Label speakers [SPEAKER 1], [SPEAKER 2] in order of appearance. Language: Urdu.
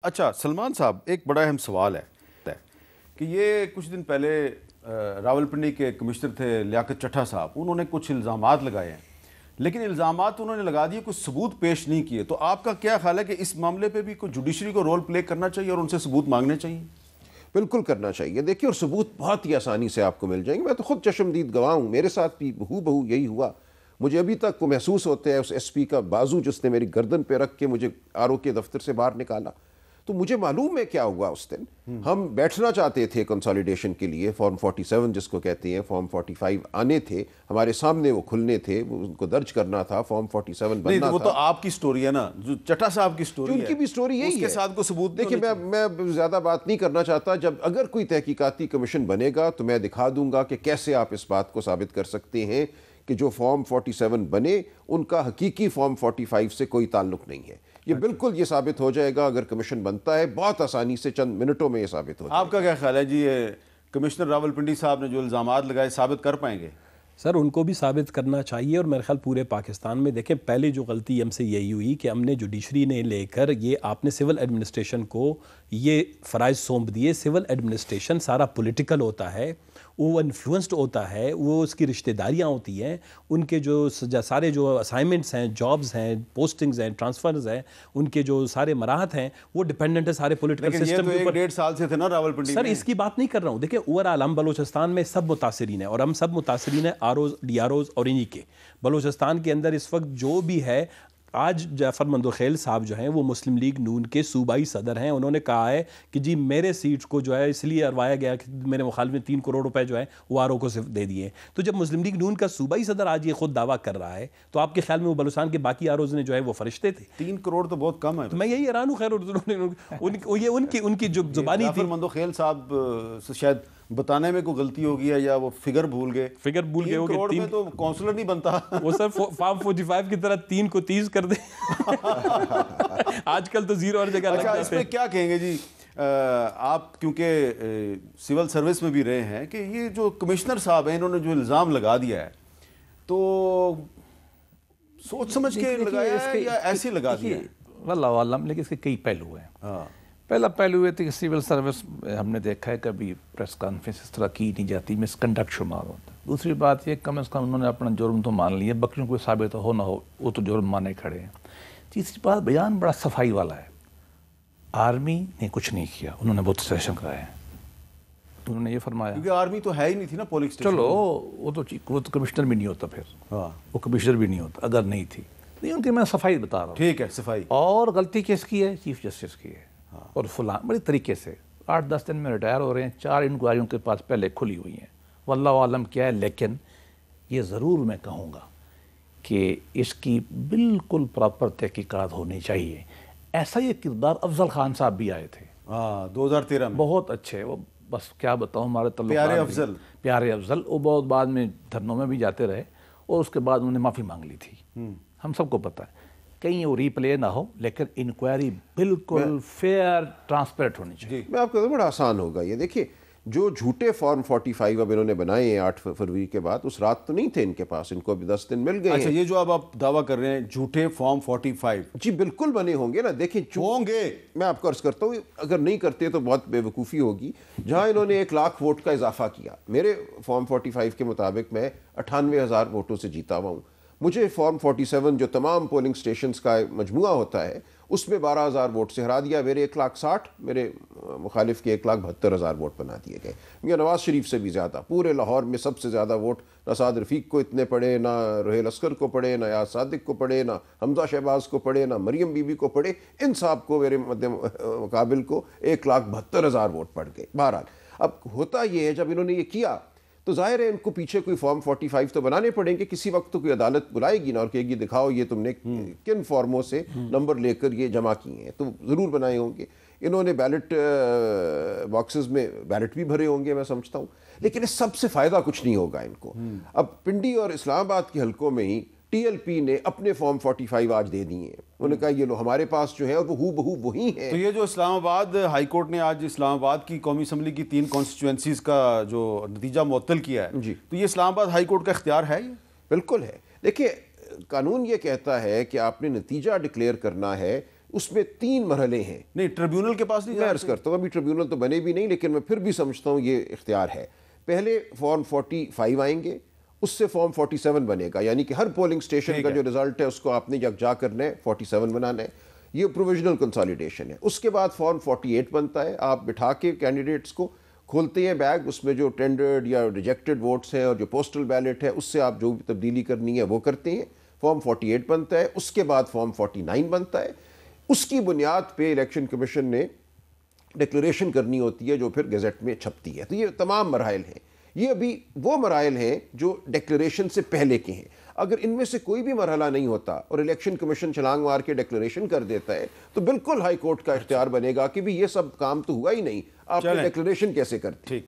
[SPEAKER 1] اچھا سلمان صاحب، ایک بڑا اہم سوال ہے کہ یہ کچھ دن پہلے راولپنڈی کے کمشنر تھے لیاقت چٹھا صاحب، انہوں نے کچھ الزامات لگائے ہیں، لیکن الزامات انہوں نے لگا دیے، کچھ ثبوت پیش نہیں کیے. تو آپ کا کیا خیال ہے کہ اس معاملے پہ بھی کوئی جوڈیشری کو رول پلے کرنا چاہیے اور ان سے ثبوت مانگنے چاہیے؟
[SPEAKER 2] بالکل کرنا چاہیے. دیکھیے، اور ثبوت بہت ہی آسانی سے آپ کو مل جائیں گے. میں تو خود چشمدید گواہ ہوں، میرے ساتھ بھی بہو یہی ہوا. مجھے ابھی تک وہ محسوس ہوتا ہے اس ایس پی کا بازو جس نے میری گردن پہ رکھ کے مجھے آر او کے دفتر سے باہر نکالا. تو مجھے معلوم ہے کیا ہوا اس دن. ہم بیٹھنا چاہتے تھے کنسالیڈیشن کے لیے، فارم 47 جس کو کہتے ہیں، فارم 45 آنے تھے ہمارے سامنے، وہ کھلنے تھے، ان کو درج کرنا تھا، فارم 47 بننا تھا.
[SPEAKER 1] وہ تو آپ کی سٹوری ہے نا، جو چٹھا صاحب کی سٹوری ہے،
[SPEAKER 2] ان کی بھی سٹوری یہی ہے.
[SPEAKER 1] اس کے ساتھ کوئی ثبوت نہیں.
[SPEAKER 2] دیکھیں، میں زیادہ بات نہیں کرنا چاہتا. جب اگر کوئی تحقیقاتی کمیشن بنے گا تو میں دکھا دوں گا کہ کیسے آپ اس بات کو ثابت کر سکتے ہیں کہ جو فارم 47 بنے ان کا حقیقی فارم 45 سے کوئی تعلق نہیں ہے. یہ بالکل یہ ثابت ہو جائے گا اگر کمیشن بنتا ہے، بہت آسانی سے چند منٹوں میں یہ ثابت ہو جائے گا.
[SPEAKER 1] آپ کا کیا خیال ہے جی، کمشنر راولپنڈی صاحب نے جو الزامات لگائے ثابت کر پائیں گے؟
[SPEAKER 3] سر ان کو بھی ثابت کرنا چاہیے، اور میرے خیال پورے پاکستان میں دیکھیں پہلے جو غلطی ہم سے یہی ہوئی کہ ہم نے جوڈیشری نے لے کر یہ آپ نے سول ایڈمنسٹریشن کو یہ فرائض سونپ دیے. سول ایڈمنسٹریشن سارا پولیٹیکل ہوتا ہے، وہ انفلوئنسڈ ہوتا ہے، وہ اس کی رشتہ داریاں ہوتی ہیں، ان کے جو سارے جو اسائنمنٹس ہیں، جابز ہیں، پوسٹنگز ہیں، ٹرانسفرز ہیں، ان کے جو سارے مراحت ہیں وہ ڈیپینڈنٹ ہے سارے پولیٹیکل سسٹم کے اوپر.
[SPEAKER 1] 1.5 سال سے تھے نا راولپنڈی
[SPEAKER 3] سر اس کی بات نہیں کر رہا ہوں. دیکھیں اوورآل ہم بلوچستان میں سب متاثرین ہیں، اور ہم سب متاثرین ہیں R Os, D R Os اور انہی کے. بلوچستان کے اندر اس وقت جو بھی ہے، آج جعفر مندوخیل صاحب جو ہیں وہ مسلم لیگ نون کے صوبائی صدر ہیں. انہوں نے کہا ہے کہ جی میرے سیٹ کو جو ہے اس لیے اروایا گیا کہ میرے مخالف نے 3 کروڑ روپے جو ہے وہ آر او کو صرف دے دیے. تو جب مسلم لیگ نون کا صوبائی صدر آج یہ خود دعویٰ کر رہا ہے تو آپ کے خیال میں وہ بلوچستان کے باقی آر اوز نے جو ہے وہ فرشتے تھے؟
[SPEAKER 1] 3 کروڑ تو بہت کم ہے.
[SPEAKER 3] تو میں یہی حیران ہوں. خیر یہ ان کی جو زبانی تھی.
[SPEAKER 1] جعفر مندوخیل صاحب سے شاید بتانے میں کوئی غلطی ہو گئی ہے یا وہ فگر بھول گئے.
[SPEAKER 3] 3
[SPEAKER 1] کروڑ میں تو کونسلر نہیں بنتا.
[SPEAKER 3] وہ سر فارم 45 کی طرح 3 کو 30 کر دیں. آج کل تو 0 اور جگہ لگ جاتے ہیں.
[SPEAKER 1] اس پہ کیا کہیں گے جی آپ، کیونکہ سول سروس میں بھی رہے ہیں، کہ یہ جو کمشنر صاحب ہیں انہوں نے جو الزام لگا دیا ہے تو سوچ سمجھ کے لگایا ہے یا ایسے لگا دیا ہے؟
[SPEAKER 4] واللہ عالم. لیکن اس کے کئی پہلو ہیں. پہلا پہلو یہ تھا کہ سول سروس ہم نے دیکھا ہے کبھی پریس کانفرنس اس طرح کی نہیں جاتی، مس کنڈکٹ شمار ہوتا ہے. دوسری بات یہ کم از کم انہوں نے اپنا جرم تو مان لیا، بکریوں کو ثابت ہو نہ ہو وہ تو جرم مانے کھڑے ہیں. تیسری بات، بیان بڑا صفائی والا ہے. آرمی نے کچھ نہیں کیا، انہوں نے بہت سیشن کرائے ہیں. انہوں نے یہ فرمایا
[SPEAKER 1] کیونکہ آرمی تو ہے ہی نہیں تھی نا پولنگ اسٹیشن.
[SPEAKER 4] چلو وہ تو کمشنر بھی نہیں ہوتا، پھر وہ کمشنر بھی نہیں ہوتا اگر نہیں تھی. نہیں، ان کی میں صفائی بتا رہا ہوں.
[SPEAKER 1] ٹھیک ہے، صفائی.
[SPEAKER 4] اور غلطی کس کی ہے؟ چیف جسٹس کی ہے. اور فلاں بڑی طریقے سے 8-10 دن میں ریٹائر ہو رہے ہیں. 4 انکوائریوں کے پاس پہلے کھلی ہوئی ہیں. واللہ عالم کیا ہے. لیکن یہ ضرور میں کہوں گا کہ اس کی بالکل پراپر تحقیقات ہونی چاہیے. ایسا یہ کردار افضل خان صاحب بھی آئے تھے
[SPEAKER 1] 2013 میں،
[SPEAKER 4] بہت اچھے. وہ بس کیا بتاؤں، ہمارے
[SPEAKER 1] تعلق
[SPEAKER 4] پیارے افضل وہ بہت بعد میں دھرنوں میں بھی جاتے رہے، اور اس کے بعد انہوں نے معافی مانگ لی تھی. ہم سب کو پتہ ہے. کہیں وہ ری پلے نہ ہو، لیکن انکوائری بالکل فیئر ٹرانسپیرنٹ ہونی چاہیے.
[SPEAKER 2] میں آپ کو بڑا آسان ہوگا یہ. دیکھیے، جو جھوٹے فارم 45 اب انہوں نے بنائے ہیں 8 فروری کے بعد، اس رات تو نہیں تھے ان کے پاس، ان کو ابھی 10 دن مل گئے ہیں.
[SPEAKER 1] اچھا، یہ جو اب آپ دعویٰ کر رہے ہیں جھوٹے فارم 45،
[SPEAKER 2] جی بالکل بنے ہوں گے نا. دیکھیں
[SPEAKER 1] ہوں گے،
[SPEAKER 2] میں آپ کو عرض کرتا ہوں، اگر نہیں کرتے تو بہت بے وقوفی ہوگی. جہاں انہوں نے 1 لاکھ ووٹ کا اضافہ کیا، میرے فارم 45 کے مطابق میں 98,000 ووٹوں سے جیتا ہوا ہوں. مجھے فارم 47 جو تمام پولنگ سٹیشنز کا مجموعہ ہوتا ہے اس میں 12,000 ووٹ سے ہرا دیا. میرے 1,60,000، میرے مخالف کے 1,72,000 ووٹ بنا دیے گئے. یہ نواز شریف سے بھی زیادہ. پورے لاہور میں سب سے زیادہ ووٹ نہ سعد رفیق کو اتنے پڑے، نہ رحیل اسکر کو پڑے، نہ یاز صادق کو پڑے، نہ حمزہ شہباز کو پڑے، نہ مریم بی بی کو پڑے. ان صاحب کو میرے مقابل کو 1,72,000 ووٹ پڑ گئے. بہرحال اب ہوتا یہ ہے، جب انہوں نے یہ کیا تو ظاہر ہے ان کو پیچھے کوئی فارم 45 تو بنانے پڑیں گے. کسی وقت تو کوئی عدالت بلائے گی نا اور کہے گی دکھاؤ یہ تم نے کن فارموں سے نمبر لے کر یہ جمع کیے ہیں. تو ضرور بنائے ہوں گے. انہوں نے بیلٹ باکسز میں بیلٹ بھی بھرے ہوں گے میں سمجھتا ہوں. لیکن اس سب سے فائدہ کچھ نہیں ہوگا ان کو. اب پنڈی اور اسلام آباد کے حلقوں میں ہی ٹی ایل پی نے اپنے فارم 45 آج دے دیے ہیں. انہوں نے کہا یہ لو ہمارے پاس جو ہے، اور وہ ہو بہو وہی ہیں.
[SPEAKER 1] تو یہ جو اسلام آباد ہائی کورٹ نے آج اسلام آباد کی قومی اسمبلی کی 3 کانسٹیچوئنسیز کا جو نتیجہ معطل کیا ہے،
[SPEAKER 2] جی،
[SPEAKER 1] تو یہ اسلام آباد ہائی کورٹ کا اختیار ہے؟ یہ
[SPEAKER 2] بالکل ہے. دیکھیے قانون یہ کہتا ہے کہ آپ نے نتیجہ ڈکلیئر کرنا ہے، اس میں 3 مرحلے ہیں.
[SPEAKER 1] نہیں ٹریبیونل کے پاس نہیں
[SPEAKER 2] میں عرض کرتا ہوں ابھی ٹریبیونل تو بنے بھی نہیں, لیکن میں پھر بھی سمجھتا ہوں یہ اختیار ہے. پہلے فارم 45 آئیں گے, اس سے فارم 47 بنے گا, یعنی کہ ہر پولنگ اسٹیشن کا جو رزلٹ ہے اس کو آپ نے یکجا کرنا ہے, 47 بنانا ہے. یہ پروویژنل کنسالیڈیشن ہے. اس کے بعد فارم 48 بنتا ہے. آپ بٹھا کے کینڈیڈیٹس کو کھولتے ہیں بیگ, اس میں جو ٹینڈرڈ یا ریجیکٹڈ ووٹس ہیں اور جو پوسٹل بیلٹ ہے اس سے آپ جو بھی تبدیلی کرنی ہے وہ کرتے ہیں. فارم 48 بنتا ہے. اس کے بعد فارم 49 بنتا ہے. اس کی بنیاد پہ الیکشن کمیشن نے ڈکلریشن کرنی ہوتی ہے جو پھر گیزٹ میں چھپتی ہے. تو یہ تمام مراحل ہیں. یہ ابھی وہ مراحل ہیں جو ڈکلریشن سے پہلے کے ہیں. اگر ان میں سے کوئی بھی مرحلہ نہیں ہوتا اور الیکشن کمیشن چھلانگ مار کے ڈکلریشن کر دیتا ہے تو بالکل ہائی کورٹ کا اختیار بنے گا کہ بھی یہ سب کام تو ہوا ہی نہیں, آپ نے ڈکلریشن کیسے کرتے.